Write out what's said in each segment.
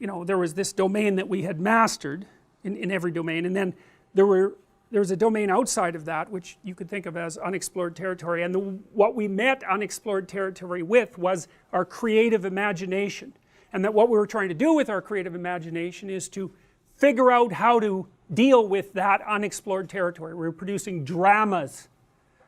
you know, there was this domain that we had mastered in every domain, and then there was a domain outside of that which you could think of as unexplored territory, and what we met unexplored territory with was our creative imagination, and that what we were trying to do with our creative imagination is to figure out how to deal with that unexplored territory. We were producing dramas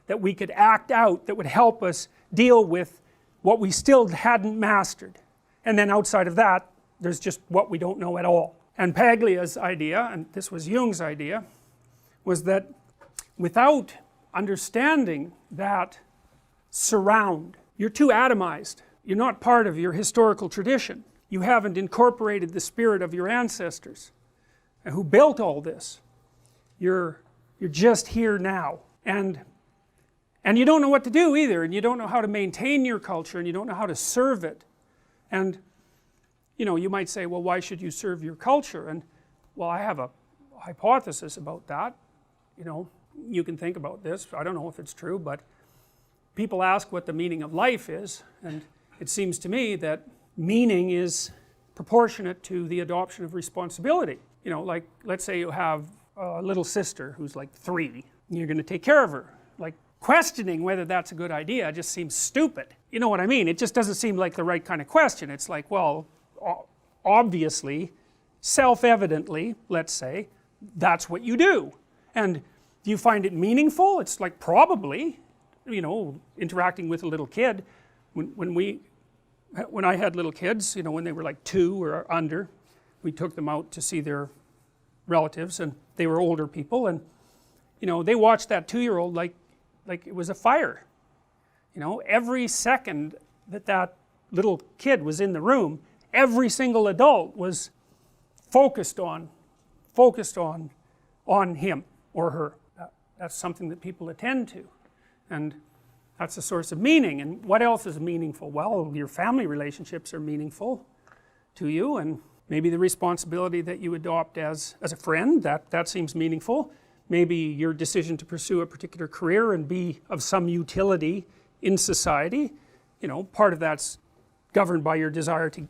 that we could act out that would help us deal with what we still hadn't mastered, and then outside of that there's just what we don't know at all. And Paglia's idea, and this was Jung's idea, was that without understanding that surround, you're too atomized, you're not part of your historical tradition, you haven't incorporated the spirit of your ancestors who built all this, you're just here now, and you don't know what to do either, and you don't know how to maintain your culture, and you don't know how to serve it. And you know, you might say, well, why should you serve your culture? And well, I have a hypothesis about that. You know, you can think about this, I don't know if it's true, but people ask what the meaning of life is, and it seems to me that meaning is proportionate to the adoption of responsibility. You know, like, let's say you have a little sister who's like 3, and you're going to take care of her. Like, questioning whether that's a good idea just seems stupid. You know what I mean? It just doesn't seem like the right kind of question. It's like, well, obviously, self-evidently, let's say, that's what you do. And do you find it meaningful? It's like, probably, you know, interacting with a little kid. When I had little kids, you know, when they were like 2 or under, we took them out to see their relatives, and they were older people, and you know, they watched that 2-year-old like it was a fire. You know, every second that little kid was in the room, every single adult was focused on him or her. That's something that people attend to, and that's a source of meaning. And what else is meaningful? Well, your family relationships are meaningful to you, and maybe the responsibility that you adopt as a friend, that seems meaningful. Maybe your decision to pursue a particular career and be of some utility in society, you know, part of that's governed by your desire to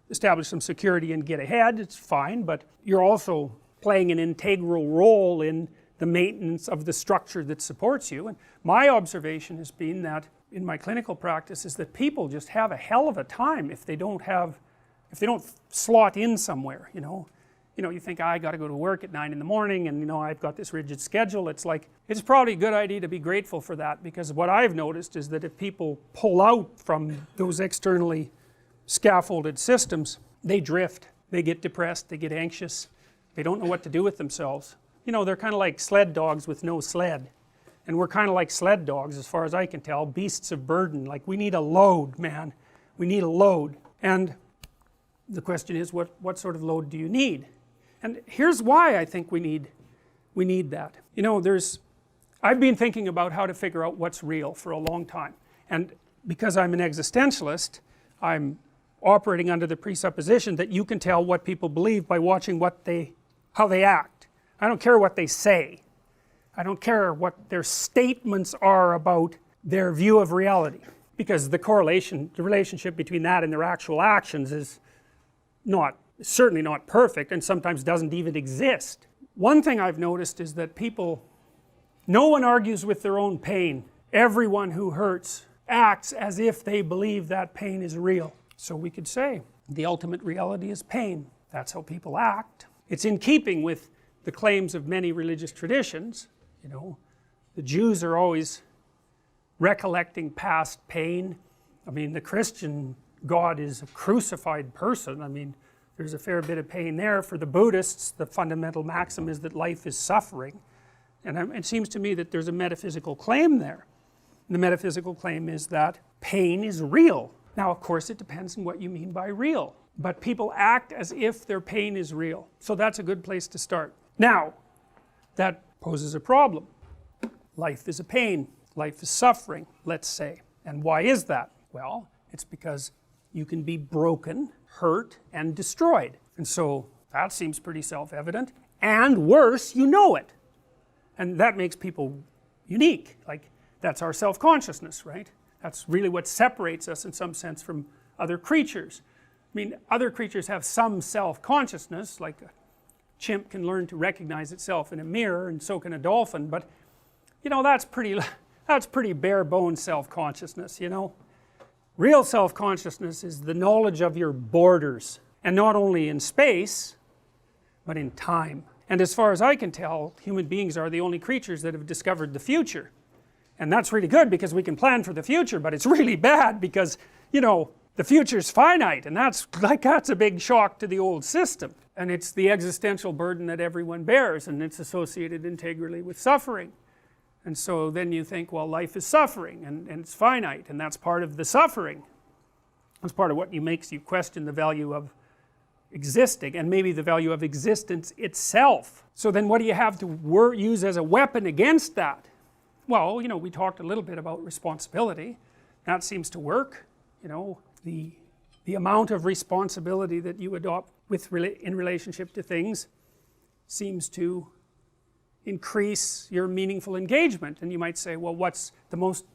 establish some security and get ahead. It's fine, but you're also playing an integral role in the maintenance of the structure that supports you. And my observation has been that in my clinical practice is that people just have a hell of a time if they don't slot in somewhere. You think, I got to go to work at 9 in the morning, and you know, I've got this rigid schedule. It's like, it's probably a good idea to be grateful for that, because what I've noticed is that if people pull out from those externally scaffolded systems, they drift, they get depressed, they get anxious, they don't know what to do with themselves. You know, they're kind of like sled dogs with no sled, and we're kind of like sled dogs as far as I can tell, beasts of burden. Like, we need a load, man, we need a load. And the question is, what sort of load do you need? And here's why I think we need that. You know, I've been thinking about how to figure out what's real for a long time, and because I'm an existentialist, I'm operating under the presupposition that you can tell what people believe by watching how they act. I don't care what they say. I don't care what their statements are about their view of reality, because the relationship between that and their actual actions is certainly not perfect, and sometimes doesn't even exist. One thing I've noticed is that no one argues with their own pain. Everyone who hurts acts as if they believe that pain is real. So we could say the ultimate reality is pain. That's how people act. It's in keeping with the claims of many religious traditions. You know, the Jews are always recollecting past pain. I mean, the Christian God is a crucified person. I mean, there's a fair bit of pain there. For the Buddhists, the fundamental maxim is that life is suffering, and it seems to me that there's a metaphysical claim there. And the metaphysical claim is that pain is real. Now, of course, it depends on what you mean by real, but people act as if their pain is real, so that's a good place to start. Now, that poses a problem. Life is a pain, life is suffering, let's say. And why is that? Well, it's because you can be broken, hurt, and destroyed. And so that seems pretty self-evident. And worse, you know it. And that makes people unique. Like, that's our self-consciousness, right? That's really what separates us in some sense from other creatures. mean, other creatures have some self-consciousness, like a chimp can learn to recognize itself in a mirror, and so can a dolphin, but you know, that's pretty bare bones self-consciousness, you know. Real self-consciousness is the knowledge of your borders, and not only in space but in time. And as far as I can tell, human beings are the only creatures that have discovered the future, and that's really good because we can plan for the future, but it's really bad because, you know, the future's finite, and that's a big shock to the old system, and it's the existential burden that everyone bears, and it's associated integrally with suffering. And so then you think, well, life is suffering, and it's finite, and that's part of the suffering. That's part of what makes you question the value of existing, and maybe the value of existence itself. So then what do you have to use as a weapon against that? Well, you know, we talked a little bit about responsibility. That seems to work. You know, the amount of responsibility that you adopt in relationship to things seems to increase your meaningful engagement. And you might say, well, what's the most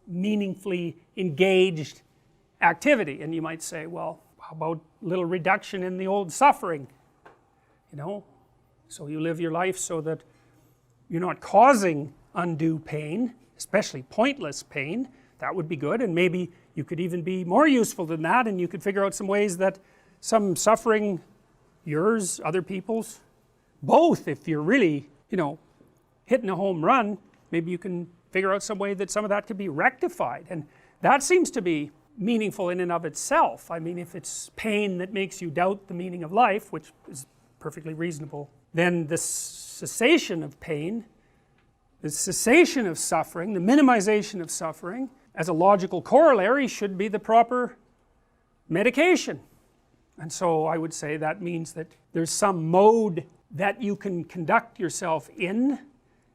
meaningfully engaged activity? And you might say, well, how about a little reduction in the old suffering, you know, so you live your life so that you're not causing undue pain, especially pointless pain. That would be good, and maybe you could even be more useful than that, and you could figure out some ways that some suffering, yours, other people's, both, if you're really, you know, hitting a home run, maybe you can figure out some way that some of that could be rectified, and that seems to be meaningful in and of itself. I mean, if it's pain that makes you doubt the meaning of life, which is perfectly reasonable, then the cessation of pain, the cessation of suffering, the minimization of suffering, as a logical corollary, should be the proper medication. And so I would say that means that there's some mode that you can conduct yourself in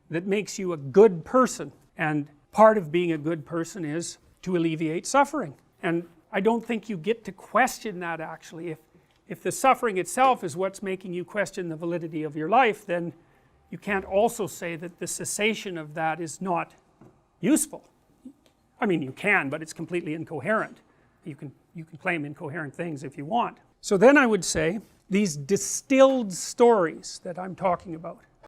that makes you a good person, and part of being a good person is to alleviate suffering. And I don't think you get to question that, actually. If the suffering itself is what's making you question the validity of your life, then you can't also say that the cessation of that is not useful. I mean, you can, but it's completely incoherent. You can claim incoherent things if you want. So then I would say these distilled stories that I'm talking about,